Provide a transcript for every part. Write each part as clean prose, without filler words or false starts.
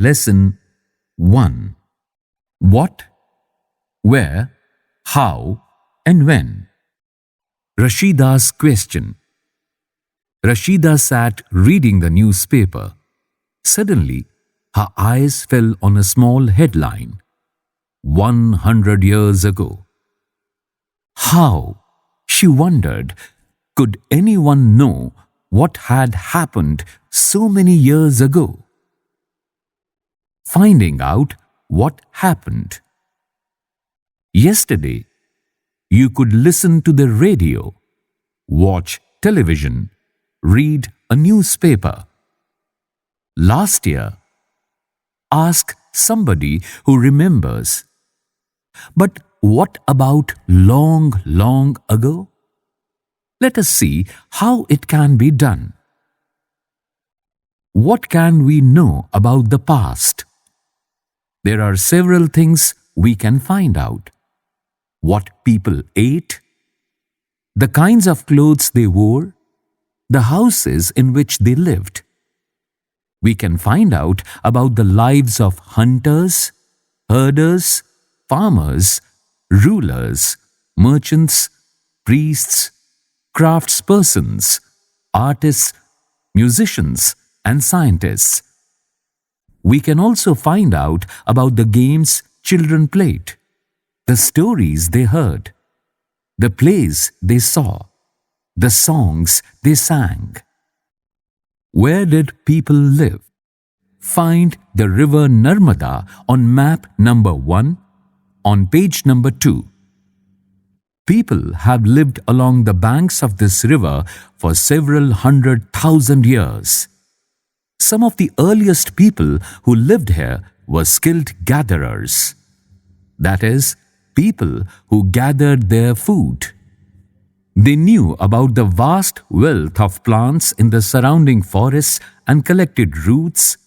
Lesson 1. What, where, how, and when. Rashida's question. Rashida sat reading the newspaper. Suddenly, her eyes fell on a small headline. 100 years ago. How, she wondered, could anyone know what had happened so many years ago? Finding out what happened. Yesterday, you could listen to the radio, watch television, read a newspaper. Last year, ask somebody who remembers. But what about long, long ago? Let us see how it can be done. What can we know about the past? There are several things we can find out. What people ate, the kinds of clothes they wore, the houses in which they lived. We can find out about the lives of hunters, herders, farmers, rulers, merchants, priests, craftspersons, artists, musicians, and scientists. We can also find out about the games children played, the stories they heard, the plays they saw, the songs they sang. Where did people live? Find the river Narmada on map number 1 on page number 2. People have lived along the banks of this river for several 100,000 years. Some of the earliest people who lived here were skilled gatherers. That is, people who gathered their food. They knew about the vast wealth of plants in the surrounding forests and collected roots,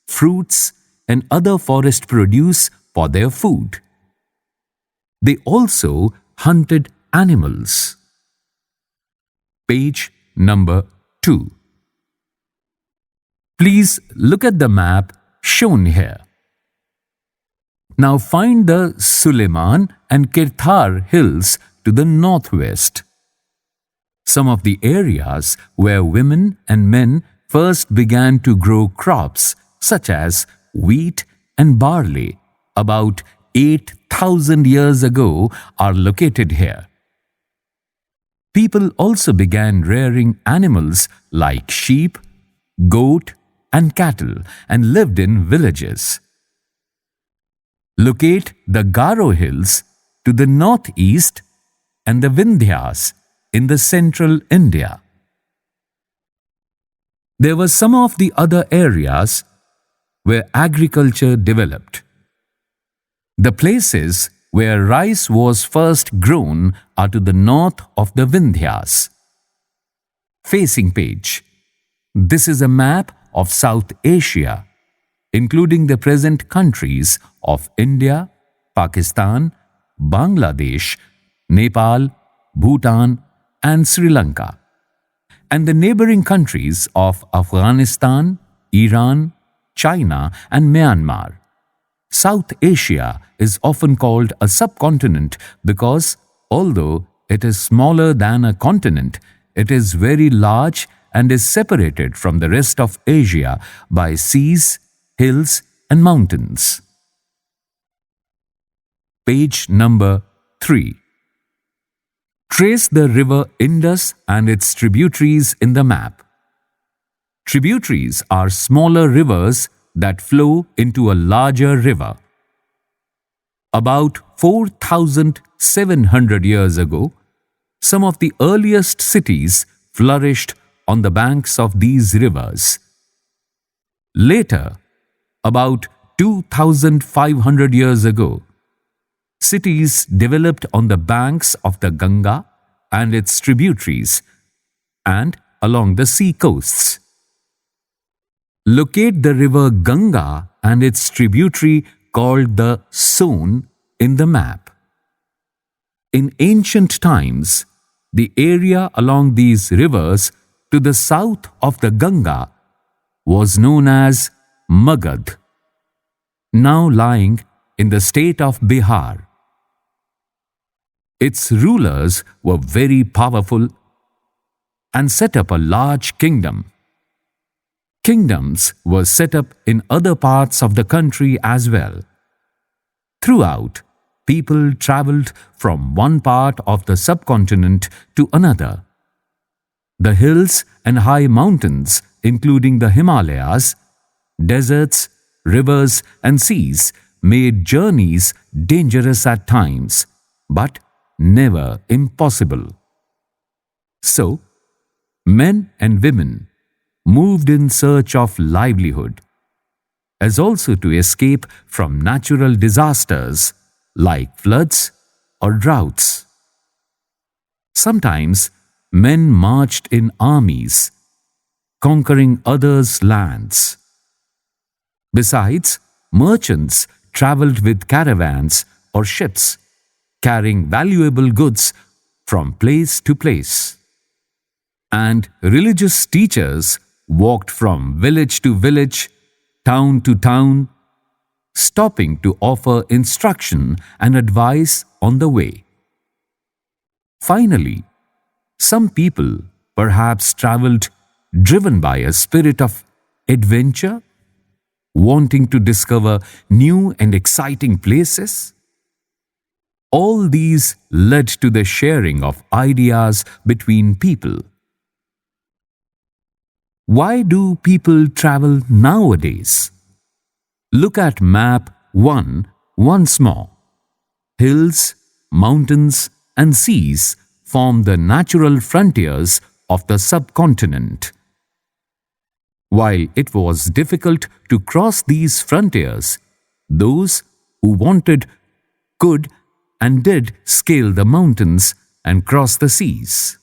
fruits, and other forest produce for their food. They also hunted animals. Page number 2. Please look at the map shown here. Now find the Suleiman and Kirthar hills to the northwest. Some of the areas where women and men first began to grow crops such as wheat and barley about 8,000 years ago are located here. People also began rearing animals like sheep, goat, and cattle and lived in villages. Locate the Garo hills to the northeast and the Vindhyas in the central India. There were some of the other areas where agriculture developed. The places where rice was first grown are to the north of the Vindhyas. Facing page. This is a map of South Asia, including the present countries of India, Pakistan, Bangladesh, Nepal, Bhutan, and Sri Lanka, and the neighboring countries of Afghanistan, Iran, China, and Myanmar. South Asia is often called a subcontinent because, although it is smaller than a continent, it is very large and is separated from the rest of Asia by seas, hills, and mountains. Page number 3. Trace the river Indus and its tributaries in the map. Tributaries are smaller rivers that flow into a larger river. About 4,700 years ago, some of the earliest cities flourished on the banks of these rivers. Later, about 2,500 years ago, cities developed on the banks of the Ganga and its tributaries and along the sea coasts. Locate the river Ganga and its tributary called the Son in the map. In ancient times, the area along these rivers to the south of the Ganga was known as Magad. now lying in the state of Bihar. Its rulers were very powerful and set up a large kingdom. Kingdoms were set up in other parts of the country as well. Throughout, people travelled from one part of the subcontinent to another. The hills and high mountains, including the Himalayas, deserts, rivers and seas, made journeys dangerous at times, but never impossible. So, men and women moved in search of livelihood, as also to escape from natural disasters like floods or droughts. Sometimes men marched in armies, conquering others' lands. Besides, merchants travelled with caravans or ships, carrying valuable goods from place to place. And religious teachers walked from village to village, town to town, stopping to offer instruction and advice on the way. Finally, some people perhaps travelled driven by a spirit of adventure, wanting to discover new and exciting places. All these led to the sharing of ideas between people. Why do people travel nowadays? Look at map 1 once more. Hills, mountains, and seas form the natural frontiers of the subcontinent. While it was difficult to cross these frontiers, those who wanted could and did scale the mountains and cross the seas.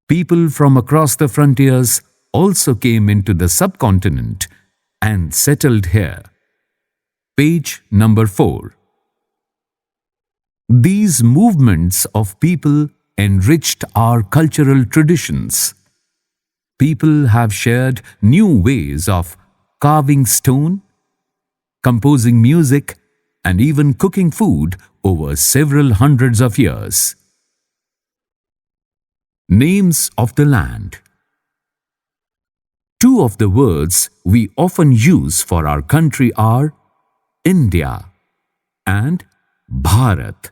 People from across the frontiers also came into the subcontinent and settled here. Page number 4. These movements of people enriched our cultural traditions. People have shared new ways of carving stone, composing music, and even cooking food over several hundreds of years. Names of the land. Two of the words we often use for our country are India and Bharat.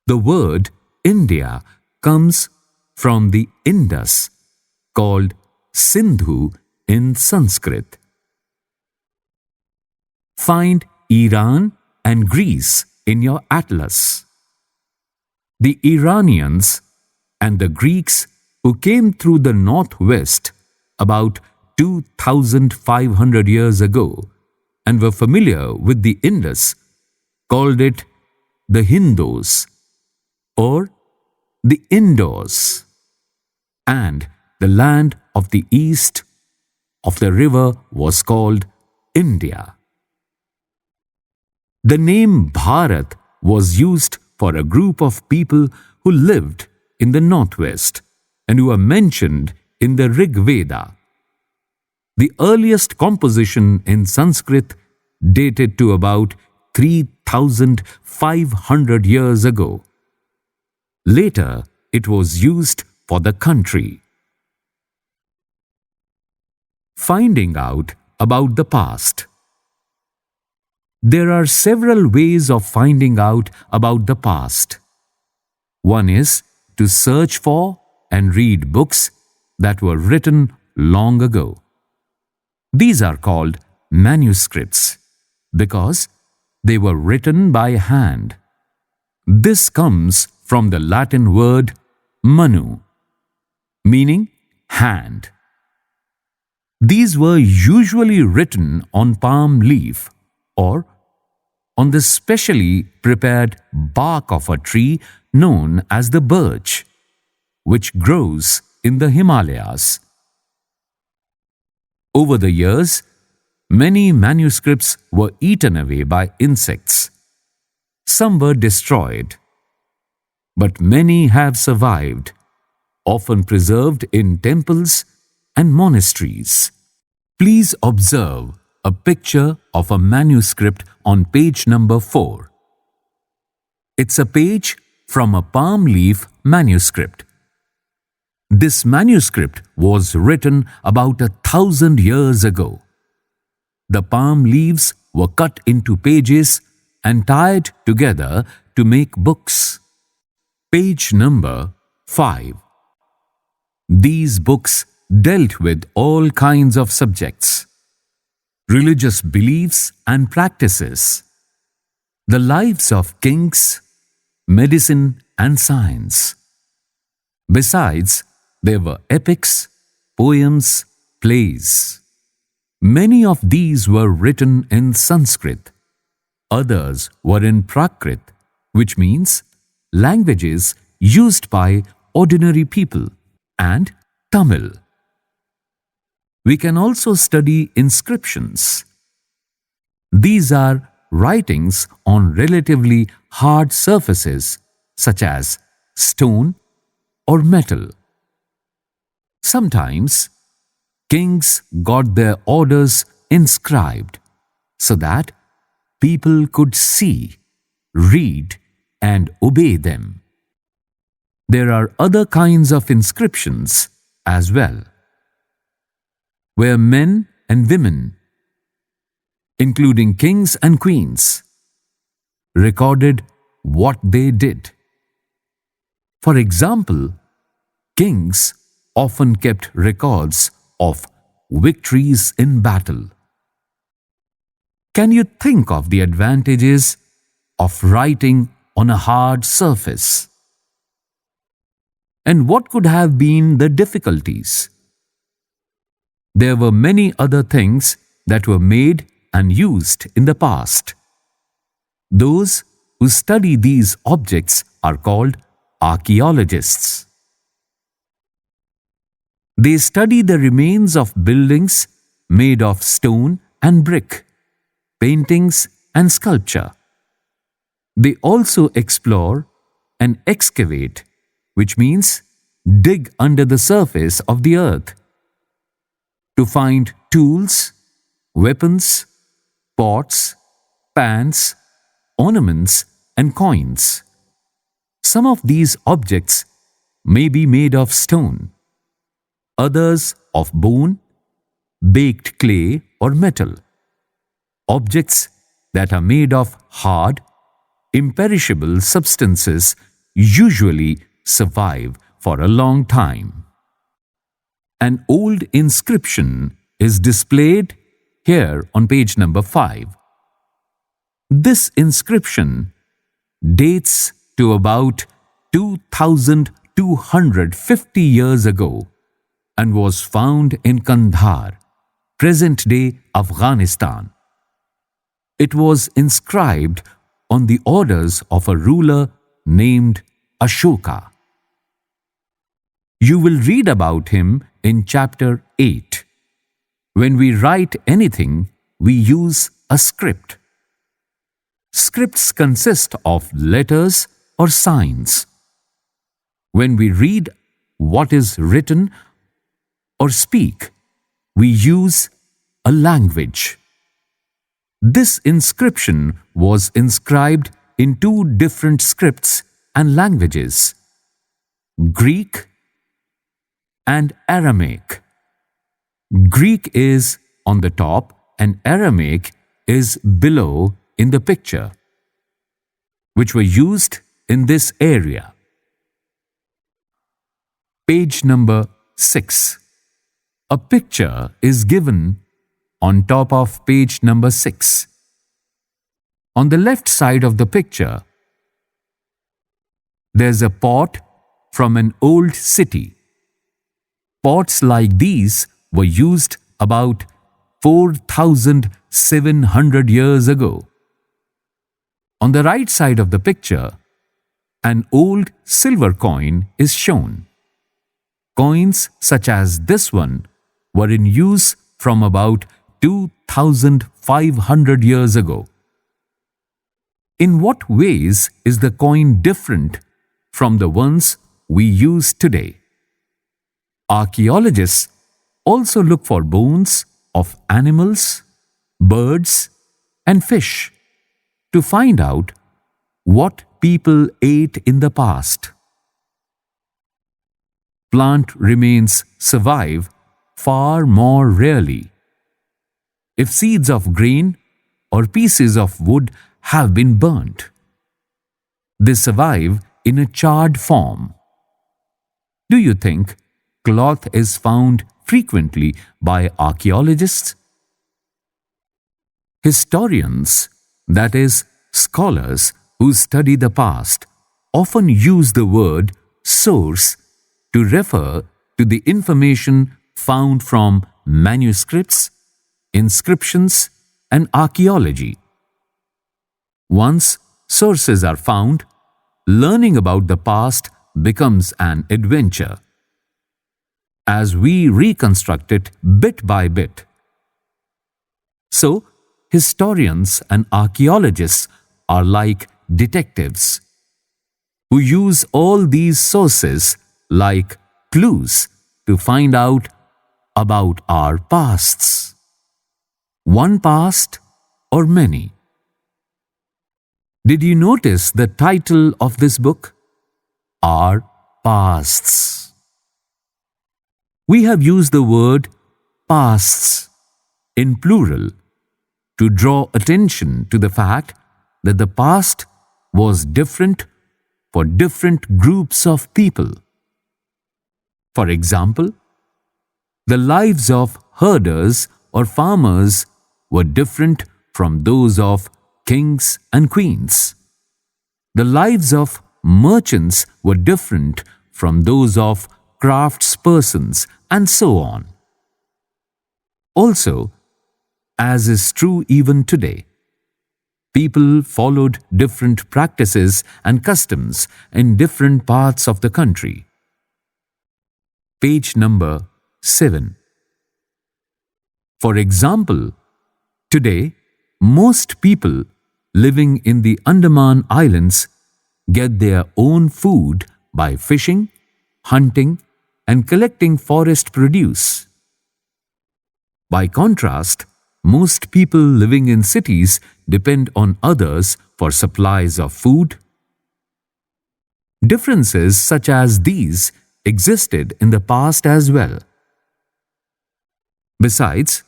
The word India comes from the Indus, called Sindhu in Sanskrit. Find Iran and Greece in your atlas. The Iranians and the Greeks who came through the northwest about 2,500 years ago and were familiar with the Indus called it the Hindus or the Indos, and the land of the east of the river was called India. The name Bharat was used for a group of people who lived in the northwest and who are mentioned in the Rig Veda. The earliest composition in Sanskrit dated to about 3,500 years ago. Later, it was used for the country. Finding out about the past. There are several ways of finding out about the past. One is to search for and read books that were written long ago. These are called manuscripts because they were written by hand. This comes from the Latin word manu, meaning hand. These were usually written on palm leaf or on the specially prepared bark of a tree known as the birch, which grows in the Himalayas. Over the years, many manuscripts were eaten away by insects. Some were destroyed, but many have survived, often preserved in temples and monasteries. Please observe a picture of a manuscript on page number 4. It's a page from a palm leaf manuscript. This manuscript was written about 1,000 years ago. The palm leaves were cut into pages and tied together to make books. Page number 5. These books dealt with all kinds of subjects: religious beliefs and practices, the lives of kings, medicine and science. Besides, there were epics, poems, plays. Many of these were written in Sanskrit. Others were in Prakrit, which means languages used by ordinary people, and Tamil. We can also study inscriptions. These are writings on relatively hard surfaces such as stone or metal. Sometimes, kings got their orders inscribed so that people could see, read, and obey them. There are other kinds of inscriptions as well, where men and women, including kings and queens, recorded what they did. For example, kings often kept records of victories in battle. Can you think of the advantages of writing on a hard surface? And what could have been the difficulties? There were many other things that were made and used in the past. Those who study these objects are called archaeologists. They study the remains of buildings made of stone and brick, paintings and sculpture. They also explore and excavate, which means dig under the surface of the earth, to find tools, weapons, pots, pans, ornaments, and coins. Some of these objects may be made of stone, others of bone, baked clay, or metal. Objects that are made of hard, imperishable substances usually survive for a long time. An old inscription is displayed here on page number 5. This inscription dates to about 2,250 years ago and was found in Kandahar, present-day Afghanistan. It was inscribed on the orders of a ruler named Ashoka. You will read about him in chapter 8. When we write anything, we use a script. Scripts consist of letters or signs. When we read what is written or speak, we use a language. This inscription was inscribed in 2 different scripts and languages: Greek and Aramaic. Greek is on the top and Aramaic is below in the picture, which were used in this area. Page number 6. A picture is given on top of page number 6. On the left side of the picture, there's a pot from an old city. Pots like these were used about 4,700 years ago. On the right side of the picture, an old silver coin is shown. Coins such as this one were in use from about 2,500 years ago. In what ways is the coin different from the ones we use today? Archaeologists also look for bones of animals, birds, and fish to find out what people ate in the past. Plant remains survive far more rarely. If seeds of grain or pieces of wood have been burnt, they survive in a charred form. Do you think cloth is found frequently by archaeologists? Historians, that is, scholars who study the past, often use the word source to refer to the information found from manuscripts, inscriptions, and archaeology. Once sources are found, learning about the past becomes an adventure. As we reconstruct it bit by bit. So, historians and archaeologists are like detectives who use all these sources like clues to find out about our pasts. One past or many? Did you notice the title of this book? Our pasts. We have used the word pasts in plural to draw attention to the fact that the past was different for different groups of people. For example, the lives of herders or farmers were different from those of kings and queens. The lives of merchants were different from those of craftspersons, and so on. Also, as is true even today, people followed different practices and customs in different parts of the country. Page number 7. For example, today, most people living in the Andaman Islands get their own food by fishing, hunting, and collecting forest produce. By contrast, most people living in cities depend on others for supplies of food. Differences such as these existed in the past as well. Besides,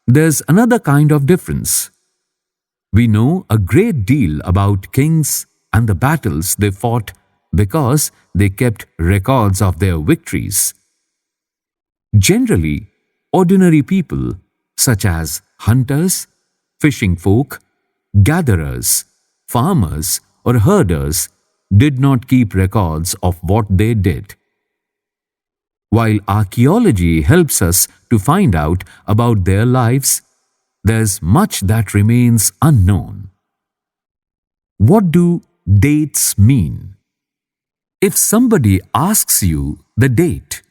there's another kind of difference. We know a great deal about kings and the battles they fought because they kept records of their victories. Generally, ordinary people such as hunters, fishing folk, gatherers, farmers, or herders did not keep records of what they did. While archaeology helps us to find out about their lives, there's much that remains unknown. What do dates mean? If somebody asks you the date,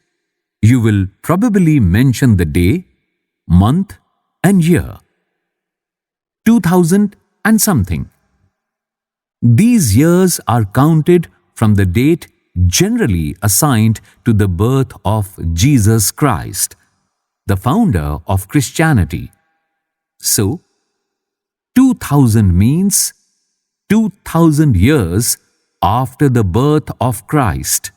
you will probably mention the day, month, and year. 2000 and something. These years are counted from the date generally assigned to the birth of Jesus Christ, the founder of Christianity. So, 2000 means 2000 years after the birth of Christ.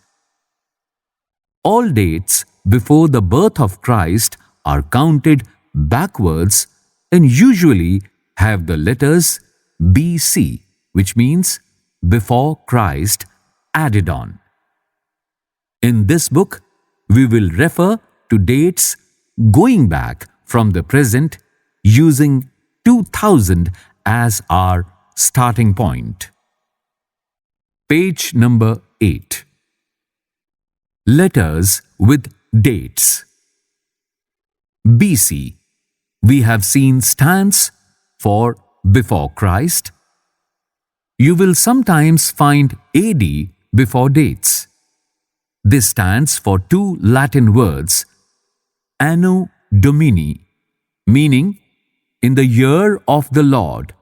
All dates before the birth of Christ are counted backwards and usually have the letters BC, which means before Christ, added on. In this book, we will refer to dates going back from the present using 2000 as our starting point. Page number 8. Letters with dates. BC, we have seen stands for before Christ. You will sometimes find AD before dates. This stands for two Latin words, Anno Domini, meaning in the year of the Lord,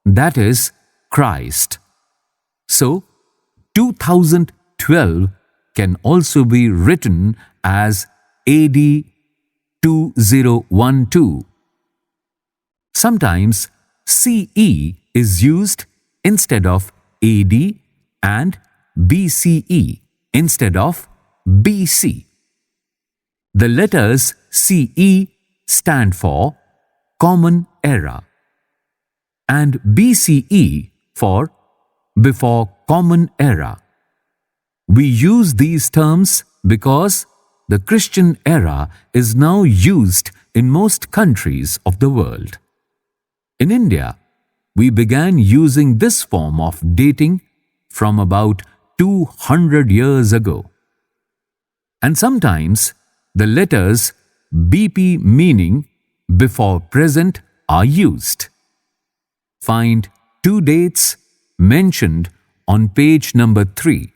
that is, Christ. So, 2012 can also be written as AD 2012. Sometimes CE is used instead of AD and BCE instead of BC. The letters CE stand for Common Era and BCE for Before Common Era. We use these terms because the Christian era is now used in most countries of the world. In India, we began using this form of dating from about 200 years ago. And sometimes the letters BP meaning before present are used. Find two dates mentioned on page number 3.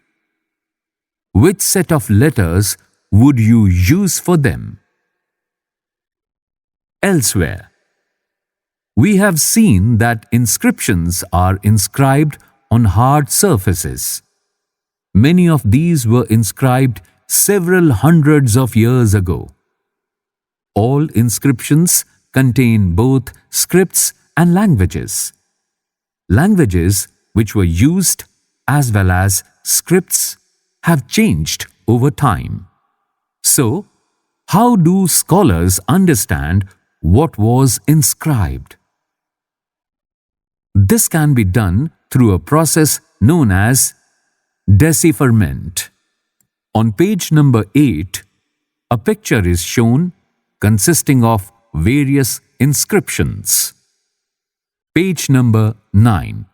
Which set of letters would you use for them? Elsewhere, we have seen that inscriptions are inscribed on hard surfaces. Many of these were inscribed several hundreds of years ago. All inscriptions contain both scripts and languages. Languages which were used as well as scripts have changed over time. So, how do scholars understand what was inscribed? This can be done through a process known as decipherment. On page number 8, a picture is shown consisting of various inscriptions. Page number 9.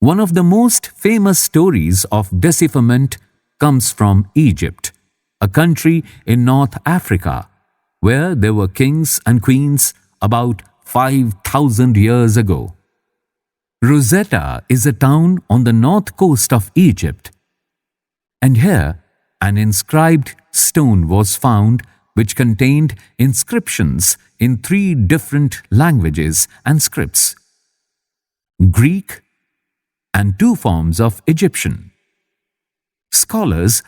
One of the most famous stories of decipherment comes from Egypt, a country in North Africa, where there were kings and queens about 5,000 years ago. Rosetta is a town on the north coast of Egypt, and here an inscribed stone was found which contained inscriptions in 3 different languages and scripts: Greek and 2 forms of Egyptian. Scholars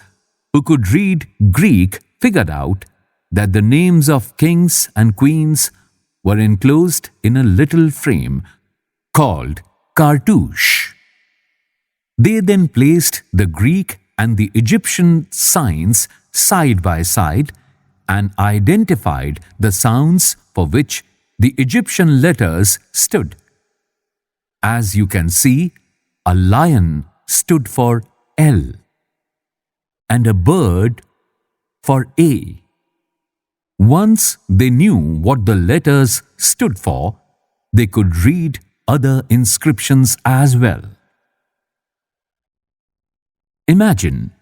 who could read Greek figured out that the names of kings and queens were enclosed in a little frame called cartouche. They then placed the Greek and the Egyptian signs side by side and identified the sounds for which the Egyptian letters stood. As you can see, a lion stood for L and a bird for A. Once they knew what the letters stood for, they could read other inscriptions as well. Imagine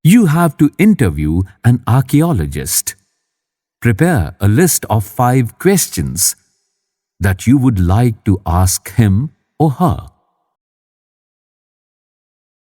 you have to interview an archaeologist. Prepare a list of 5 questions that you would like to ask him or her.